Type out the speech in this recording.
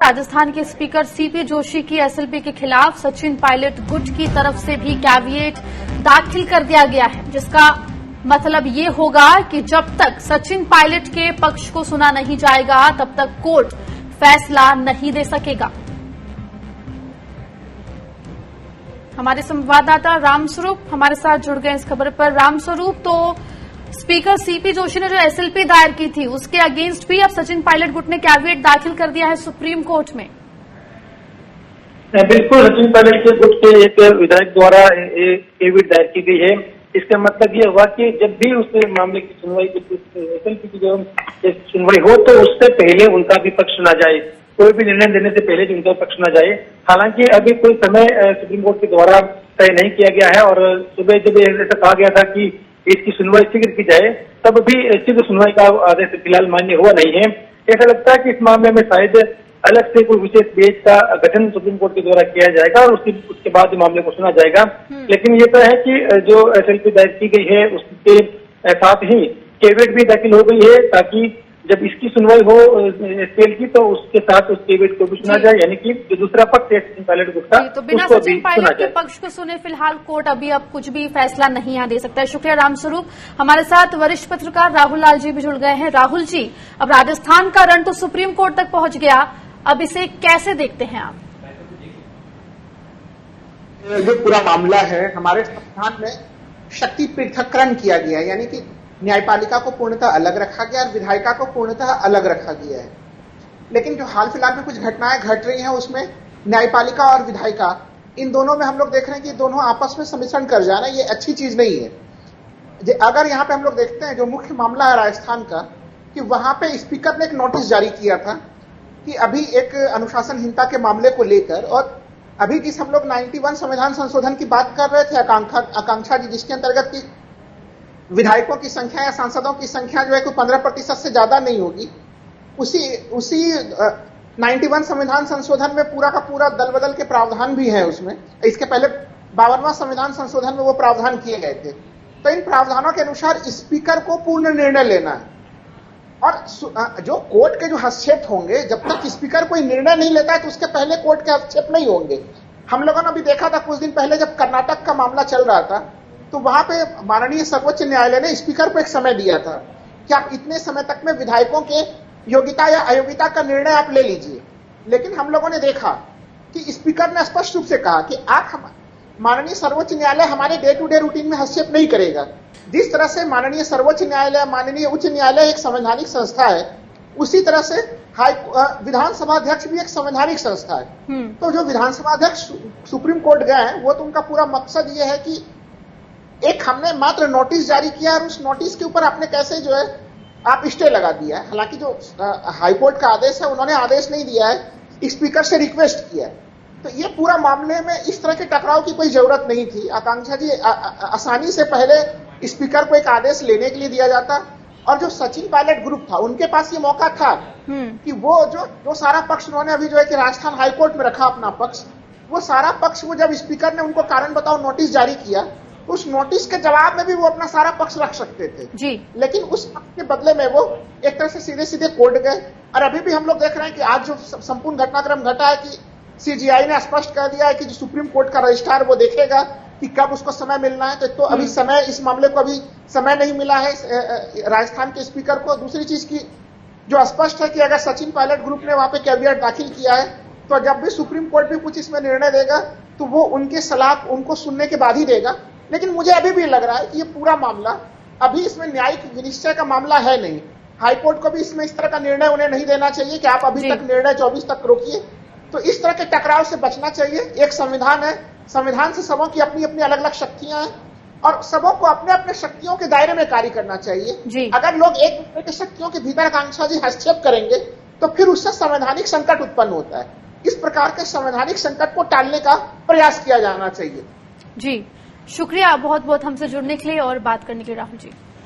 राजस्थान के speaker CP Joshi की SLP के खिलाफ सचिन पायलट गुट की तरफ से भी कैविएट दाखिल कर दिया गया है, जिसका मतलब ये होगा कि जब तक सचिन पायलट के पक्ष को सुना नहीं जाएगा तब तक कोर्ट फैसला नहीं दे सकेगा। हमारे संवाददाता रामस्वरूप हमारे साथ जुड़ गए इस खबर पर। रामस्वरूप, तो स्पीकर सीपी जोशी ने जो एसएलपी दायर की थी उसके अगेंस्ट भी अब सचिन पायलट गुट ने कैविएट दाखिल कर दिया है सुप्रीम कोर्ट में। बिल्कुल, सचिन पायलट के गुट के एक विधायक द्वारा कैविएट दायर की गई है। इसका मतलब ये हुआ कि जब भी उस मामले की सुनवाई एसएलपी की जो सुनवाई हो तो उससे पहले उनका भी पक्ष सुना जाए, कोई भी निर्णय देने से पहले उनका पक्ष सुना जाए। हालांकि अभी कोई समय सुप्रीम कोर्ट के द्वारा तय नहीं किया गया है और सुबह जब ऐसा कहा गया था कि इसकी सुनवाई शीघ्र की जाए, तब भी शीघ्र सुनवाई का आदेश फिलहाल मान्य हुआ नहीं है। ऐसा लगता है कि इस मामले में शायद अलग से कोई विशेष बेंच का गठन सुप्रीम कोर्ट के द्वारा किया जाएगा और उसके बाद मामले को सुना जाएगा। लेकिन ये तो है कि जो एसएलपी दायर की गई है उसके साथ ही कैविएट भी दाखिल हो गई है, ताकि जब इसकी सुनवाई हो स्केल की तो उसके साथ उस कैविएट को भी सुना जाए, यानी कि जो दूसरा पक्ष है सचिन पायलट गुट का, तो बिना सचिन पायलट के पक्ष को सुने फिलहाल कोर्ट अभी अब कुछ भी फैसला नहीं यहाँ दे सकता है। शुक्रिया रामस्वरूप। हमारे साथ वरिष्ठ पत्रकार राहुल लाल जी भी जुड़ गए हैं। राहुल जी, अब राजस्थान का रण तो सुप्रीम कोर्ट तक पहुंच गया, अब इसे कैसे देखते हैं आप? जो पूरा मामला है, हमारे संविधान में शक्ति पृथक्करण किया गया है, यानी कि न्यायपालिका को पूर्णतः अलग रखा गया और विधायिका को पूर्णतः अलग रखा गया है। लेकिन जो हाल फिलहाल में कुछ घटनाएं घट रही हैं उसमें न्यायपालिका और विधायिका, इन दोनों में हम लोग देख रहे हैं कि दोनों आपस में सम्मिश्रण कर जाना, ये अच्छी चीज नहीं है। अगर यहाँ पे हम लोग देखते हैं जो मुख्य मामला है राजस्थान का, कि वहां पे स्पीकर ने एक नोटिस जारी किया था कि अभी एक अनुशासनहीनता के मामले को लेकर, और अभी जिस हम लोग 91 संविधान संशोधन की बात कर रहे थे आकांक्षा जी, जिसके अंतर्गत की विधायकों की संख्या या सांसदों की संख्या जो है कोई 15% से ज्यादा नहीं होगी, उसी 91 संविधान संशोधन में पूरा का पूरा दल बदल के प्रावधान भी है उसमें। इसके पहले 52वां संविधान संशोधन में वो प्रावधान किए गए थे। तो इन प्रावधानों के अनुसार स्पीकर को पूर्ण निर्णय लेना है और जो कोर्ट के जो हस्तक्षेप होंगे, जब तक स्पीकर कोई निर्णय नहीं लेता है तो उसके पहले कोर्ट के हस्तक्षेप नहीं होंगे। हम लोगों ने अभी देखा था कुछ दिन पहले जब कर्नाटक का मामला चल रहा था, तो वहां पे माननीय सर्वोच्च न्यायालय ने स्पीकर को एक समय दिया था कि आप इतने समय तक में विधायकों के योग्यता या अयोग्यता का निर्णय आप ले लीजिए। लेकिन हम लोगों ने देखा कि स्पीकर ने स्पष्ट रूप से कहा कि आप माननीय सर्वोच्च न्यायालय हमारे डे टू डे रूटीन में हस्तक्षेप नहीं करेगा। जिस तरह से माननीय सर्वोच्च न्यायालय, माननीय उच्च न्यायालय एक संवैधानिक संस्था है, उसी तरह से विधानसभा अध्यक्ष भी एक संवैधानिक संस्था है। तो जो विधानसभा अध्यक्ष सुप्रीम कोर्ट गए हैं, वो तो उनका पूरा मकसद ये है कि एक हमने मात्र नोटिस जारी किया और उस नोटिस के ऊपर आपने कैसे जो है आप स्टे लगा दिया है। हालांकि जो हाईकोर्ट का आदेश है, उन्होंने आदेश नहीं दिया है, स्पीकर से रिक्वेस्ट किया है। तो ये पूरा मामले में इस तरह के टकराव की कोई जरूरत नहीं थी। आकांक्षा जी, आसानी से पहले स्पीकर को एक आदेश लेने के लिए दिया जाता, और जो सचिन पायलट ग्रुप था उनके पास ये मौका था कि वो जो सारा पक्ष उन्होंने अभी जो है कि राजस्थान हाईकोर्ट में रखा अपना पक्ष, वो सारा पक्ष, वो जब स्पीकर ने उनको कारण बताओ नोटिस जारी किया, उस नोटिस के जवाब में भी वो अपना सारा पक्ष रख सकते थे जी। लेकिन उस पक्ष के बदले में वो एक तरह से सीधे सीधे कोर्ट गए। और अभी भी हम लोग देख रहे हैं कि आज जो संपूर्ण घटनाक्रम घटा है कि सीजीआई ने स्पष्ट कर दिया है कि जो सुप्रीम कोर्ट का रजिस्ट्रार वो देखेगा कि कब उसको समय मिलना है। तो अभी समय, इस मामले को अभी समय नहीं मिला है राजस्थान के स्पीकर को। दूसरी चीज की जो स्पष्ट है कि अगर सचिन पायलट ग्रुप ने वहां पे कैविएट दाखिल किया है, तो जब भी सुप्रीम कोर्ट भी कुछ इसमें निर्णय देगा तो वो उनके सलाह उनको सुनने के बाद ही देगा। लेकिन मुझे अभी भी लग रहा है कि ये पूरा मामला अभी इसमें न्यायिक विनिश्चय का मामला है नहीं। हाईकोर्ट को भी इसमें इस तरह का निर्णय उन्हें नहीं देना चाहिए कि आप अभी तक निर्णय 24 तक रोकिए। तो इस तरह के टकराव से बचना चाहिए। एक संविधान है, संविधान से सबों की अपनी अपनी अलग अलग शक्तियां हैं और सबों को अपने अपने शक्तियों के दायरे में कार्य करना चाहिए। अगर लोग एक दूसरे की शक्तियों के भीतर आकांक्षा जी हस्तक्षेप करेंगे तो फिर उससे संवैधानिक संकट उत्पन्न होता है। इस प्रकार के संवैधानिक संकट को टालने का प्रयास किया जाना चाहिए। जी, शुक्रिया बहुत बहुत हमसे जुड़ने के लिए और बात करने के लिए राहुल जी।